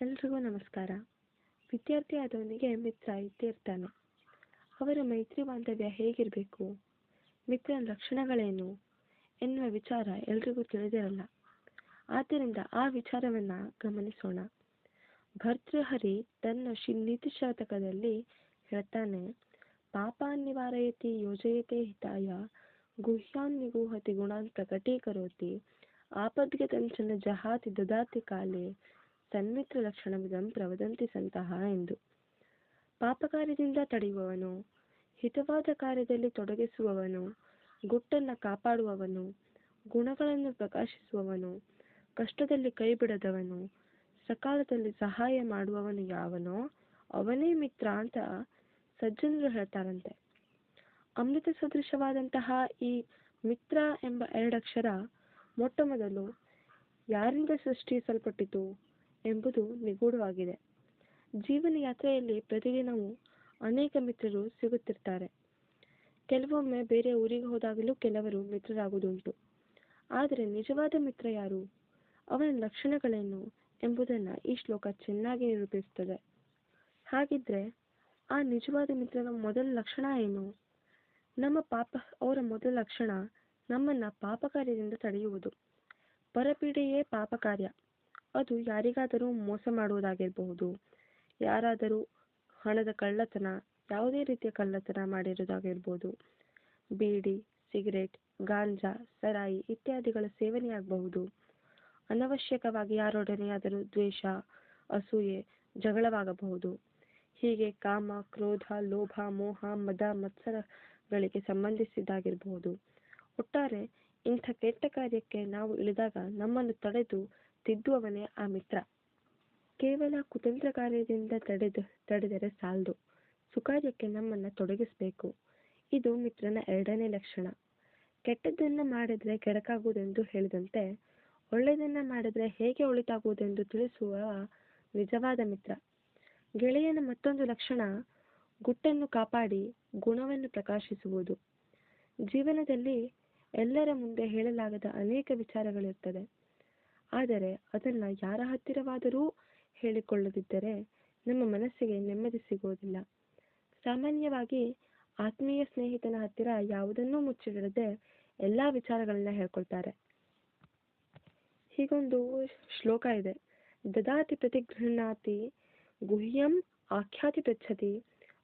ಎಲ್ರಿಗೂ ನಮಸ್ಕಾರ. ವಿದ್ಯಾರ್ಥಿ ಆದವನಿಗೆ ಮಿತ್ರ ಇದ್ದೇ ಇರ್ತಾನೆ. ಅವರ ಮೈತ್ರಿ ಬಾಂಧವ್ಯ ಹೇಗಿರಬೇಕು, ಮಿತ್ರನ ಲಕ್ಷಣಗಳೇನು ಎನ್ನುವ ವಿಚಾರ ಎಲ್ರಿಗೂ ತಿಳಿದಿರಲ್ಲ. ಆದ್ದರಿಂದ ಆ ವಿಚಾರವನ್ನು ಗಮನಿಸೋಣ. ಭರ್ತೃಹರಿ ತನ್ನ ನೀತಿಶತಕದಲ್ಲಿ ಹೇಳ್ತಾನೆ, ಪಾಪಾನ್ ನಿವಾರಯತಿ ಯೋಜಯತೆ ಹಿತಾಯ ಗುಹ್ಯಾನ್ ನಿಗೂಹತಿ ಗುಣಾನ್ ಪ್ರಕಟೀಕರೋತಿ ಆಪದ್ಗತಂಚನ ಜಹಾತಿ ದದಾತಿ ಕಾಲೇ ಸನ್ಮಿತ್ರ ಲಕ್ಷಣವಿದಂ ಪ್ರವದಂತಿ ಸಂತಹ ಎಂದು. ಪಾಪಕಾರ್ಯದಿಂದ ತಡೆಯುವವನು, ಹಿತವಾದ ಕಾರ್ಯದಲ್ಲಿ ತೊಡಗಿಸುವವನು, ಗುಟ್ಟನ್ನು ಕಾಪಾಡುವವನು, ಗುಣಗಳನ್ನು ಪ್ರಕಾಶಿಸುವವನು, ಕಷ್ಟದಲ್ಲಿ ಕೈಬಿಡದವನು, ಸಕಾಲದಲ್ಲಿ ಸಹಾಯ ಮಾಡುವವನು ಯಾವನೋ ಅವನೇ ಮಿತ್ರ ಅಂತ ಸಜ್ಜನರು ಹೇಳ್ತಾರಂತೆ. ಅಮೃತ ಸದೃಶವಾದಂತಹ ಈ ಮಿತ್ರ ಎಂಬ ಎರಡಕ್ಷರ ಮೊಟ್ಟ ಮೊದಲು ಯಾರಿಂದ ಸೃಷ್ಟಿಸಲ್ಪಟ್ಟಿತು ಎಂಬುದು ನಿಗೂಢವಾಗಿದೆ. ಜೀವನ ಯಾತ್ರೆಯಲ್ಲಿ ಪ್ರತಿದಿನವೂ ಅನೇಕ ಮಿತ್ರರು ಸಿಗುತ್ತಿರ್ತಾರೆ. ಕೆಲವೊಮ್ಮೆ ಬೇರೆ ಊರಿಗೆ ಹೋದಾಗಲೂ ಕೆಲವರು ಮಿತ್ರರಾಗುವುದುಂಟು. ಆದರೆ ನಿಜವಾದ ಮಿತ್ರ ಯಾರು, ಅವನ ಲಕ್ಷಣಗಳೇನು ಎಂಬುದನ್ನು ಈ ಶ್ಲೋಕ ಚೆನ್ನಾಗಿ ನಿರೂಪಿಸುತ್ತದೆ. ಹಾಗಿದ್ರೆ ಆ ನಿಜವಾದ ಮಿತ್ರನ ಮೊದಲ ಲಕ್ಷಣ ಏನು? ಅವರ ಮೊದಲ ಲಕ್ಷಣ ನಮ್ಮನ್ನು ಪಾಪಕಾರ್ಯದಿಂದ ತಡೆಯುವುದು. ಪರಪೀಡೆಯೇ ಪಾಪಕಾರ್ಯ. ಅದು ಯಾರಿಗಾದರೂ ಮೋಸ ಮಾಡುವುದಾಗಿರಬಹುದು, ಯಾರಾದರೂ ಹಣದ ಕಳ್ಳತನ, ಯಾವುದೇ ರೀತಿಯ ಕಳ್ಳತನ ಮಾಡಿರುವುದಾಗಿರ್ಬೋದು, ಬೀಡಿ, ಸಿಗರೇಟ್, ಗಾಂಜಾ, ಸರಾಯಿ ಇತ್ಯಾದಿಗಳ ಸೇವನೆಯಾಗಬಹುದು. ಅನವಶ್ಯಕವಾಗಿ ಯಾರೊಡನೆಯಾದರೂ ದ್ವೇಷ, ಅಸೂಯೆ, ಜಗಳವಾಗಬಹುದು. ಹೀಗೆ ಕಾಮ, ಕ್ರೋಧ, ಲೋಭ, ಮೋಹ, ಮದ, ಮತ್ಸರಗಳಿಗೆ ಸಂಬಂಧಿಸಿದ್ದಾಗಿರಬಹುದು. ಒಟ್ಟಾರೆ ಇಂಥ ಕೆಟ್ಟ ಕಾರ್ಯಕ್ಕೆ ನಾವು ಇಳಿದಾಗ ನಮ್ಮನ್ನು ತಡೆದು ತಿದ್ದುವವನೇ ಆ ಮಿತ್ರ. ಕೇವಲ ಕುತಂತ್ರ ಕಾರ್ಯದಿಂದ ತಡೆದರೆ ಸಾಲದು, ಸುಕಾರ್ಯಕ್ಕೆ ನಮ್ಮನ್ನು ತೊಡಗಿಸಬೇಕು. ಇದು ಮಿತ್ರನ ಎರಡನೇ ಲಕ್ಷಣ. ಕೆಟ್ಟದ್ದನ್ನು ಮಾಡಿದರೆ ಕೆಡಕಾಗುವುದೆಂದು ಹೇಳಿದಂತೆ ಒಳ್ಳೆಯದನ್ನು ಮಾಡಿದರೆ ಹೇಗೆ ಒಳಿತಾಗುವುದೆಂದು ತಿಳಿಸುವ ನಿಜವಾದ ಮಿತ್ರ. ಗೆಳೆಯನ ಮತ್ತೊಂದು ಲಕ್ಷಣ ಗುಟ್ಟನ್ನು ಕಾಪಾಡಿ ಗುಣವನ್ನು ಪ್ರಕಾಶಿಸುವುದು. ಜೀವನದಲ್ಲಿ ಎಲ್ಲರ ಮುಂದೆ ಹೇಳಲಾಗದ ಅನೇಕ ವಿಚಾರಗಳಿರ್ತದೆ. ಆದರೆ ಅದನ್ನು ಯಾರ ಹತ್ತಿರವಾದರೂ ಹೇಳಿಕೊಳ್ಳದಿದ್ದರೆ ನಮ್ಮ ಮನಸ್ಸಿಗೆ ನೆಮ್ಮದಿ ಸಿಗೋದಿಲ್ಲ. ಸಾಮಾನ್ಯವಾಗಿ ಆತ್ಮೀಯ ಸ್ನೇಹಿತನ ಹತ್ತಿರ ಯಾವುದನ್ನೂ ಮುಚ್ಚಿಡದೆ ಎಲ್ಲ ವಿಚಾರಗಳನ್ನ ಹೇಳ್ಕೊಳ್ತಾರೆ. ಹೀಗೊಂದು ಶ್ಲೋಕ ಇದೆ, ದದಾತಿ ಪ್ರತಿಗೃಹಣಾತಿ ಗುಹ್ಯಂ ಆಖ್ಯಾತಿ ಪೃಚ್ಛತಿ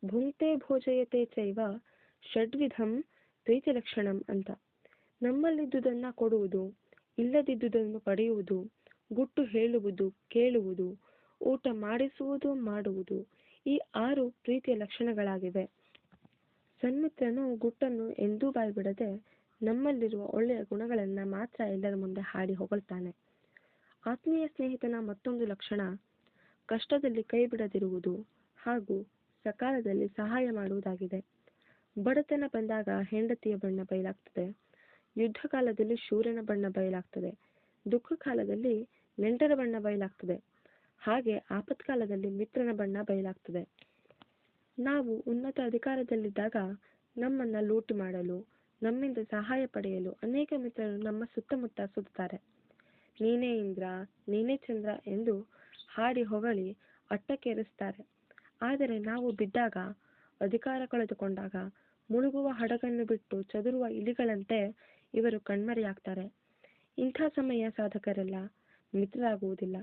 ಭುಂಕ್ತೆ ಭೋಜಯತೆ ಚೈವ ಷಡ್ವಿಧಂ ಪ್ರೀತಿ ಲಕ್ಷಣಂ ಅಂತ. ನಮ್ಮಲ್ಲಿದ್ದುದನ್ನು ಕೊಡುವುದು, ಇಲ್ಲದಿದ್ದುದನ್ನು ಪಡೆಯುವುದು, ಗುಟ್ಟು ಹೇಳುವುದು, ಕೇಳುವುದು, ಊಟ ಮಾಡಿಸುವುದು, ಮಾಡುವುದು, ಈ 6 ಪ್ರೀತಿಯ ಲಕ್ಷಣಗಳಾಗಿವೆ. ಸನ್ಮಿತ್ರನು ಗುಟ್ಟನ್ನು ಎಂದೂ ಬಾಯ್ಬಿಡದೆ ನಮ್ಮಲ್ಲಿರುವ ಒಳ್ಳೆಯ ಗುಣಗಳನ್ನು ಮಾತ್ರ ಎಲ್ಲರ ಮುಂದೆ ಹಾಡಿ ಹೊಗಳ್ತಾನೆ. ಆತ್ಮೀಯ ಸ್ನೇಹಿತನ ಮತ್ತೊಂದು ಲಕ್ಷಣ ಕಷ್ಟದಲ್ಲಿ ಕೈ ಬಿಡದಿರುವುದು ಹಾಗೂ ಸಕಾಲದಲ್ಲಿ ಸಹಾಯ ಮಾಡುವುದಾಗಿದೆ. ಬಡತನ ಬಂದಾಗ ಹೆಂಡತಿಯ ಬಣ್ಣ ಬಯಲಾಗ್ತದೆ, ಯುದ್ಧ ಕಾಲದಲ್ಲಿ ಶೂರನ ಬಣ್ಣ ಬಯಲಾಗ್ತದೆ, ದುಃಖ ಕಾಲದಲ್ಲಿ ನೆಂಟರ ಬಣ್ಣ ಬಯಲಾಗ್ತದೆ, ಹಾಗೆ ಆಪತ್ಕಾಲದಲ್ಲಿ ಮಿತ್ರನ ಬಣ್ಣ ಬಯಲಾಗ್ತದೆ. ನಾವು ಉನ್ನತ ಅಧಿಕಾರದಲ್ಲಿದ್ದಾಗ ನಮ್ಮನ್ನು ಲೂಟಿ ಮಾಡಲು, ನಮ್ಮಿಂದ ಸಹಾಯ ಪಡೆಯಲು ಅನೇಕ ಮಿತ್ರರು ನಮ್ಮ ಸುತ್ತಮುತ್ತ ಸುತ್ತಾರೆ. ನೀನೇ ಇಂದ್ರ, ನೀನೇ ಚಂದ್ರ ಎಂದು ಹಾಡಿ ಹೊಗಳಿ ಅಟ್ಟಕ್ಕೇರಿಸ್ತಾರೆ. ಆದರೆ ನಾವು ಬಿದ್ದಾಗ, ಅಧಿಕಾರ ಕಳೆದುಕೊಂಡಾಗ ಮುಳುಗುವ ಹಡಗನ್ನು ಬಿಟ್ಟು ಚದುರುವ ಇಲಿಗಳಂತೆ ಇವರು ಕಣ್ಮರೆಯಾಗ್ತಾರೆ. ಇಂಥ ಸಮಯ ಸಾಧಕರೆಲ್ಲ ಮಿತ್ರರಾಗುವುದಿಲ್ಲ.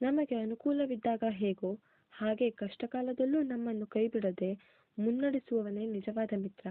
ನಮಗೆ ಅನುಕೂಲವಿದ್ದಾಗ ಹೇಗೋ ಹಾಗೆ ಕಷ್ಟಕಾಲದಲ್ಲೂ ನಮ್ಮನ್ನು ಕೈಬಿಡದೆ ಮುನ್ನಡೆಸುವವನೇ ನಿಜವಾದ ಮಿತ್ರ.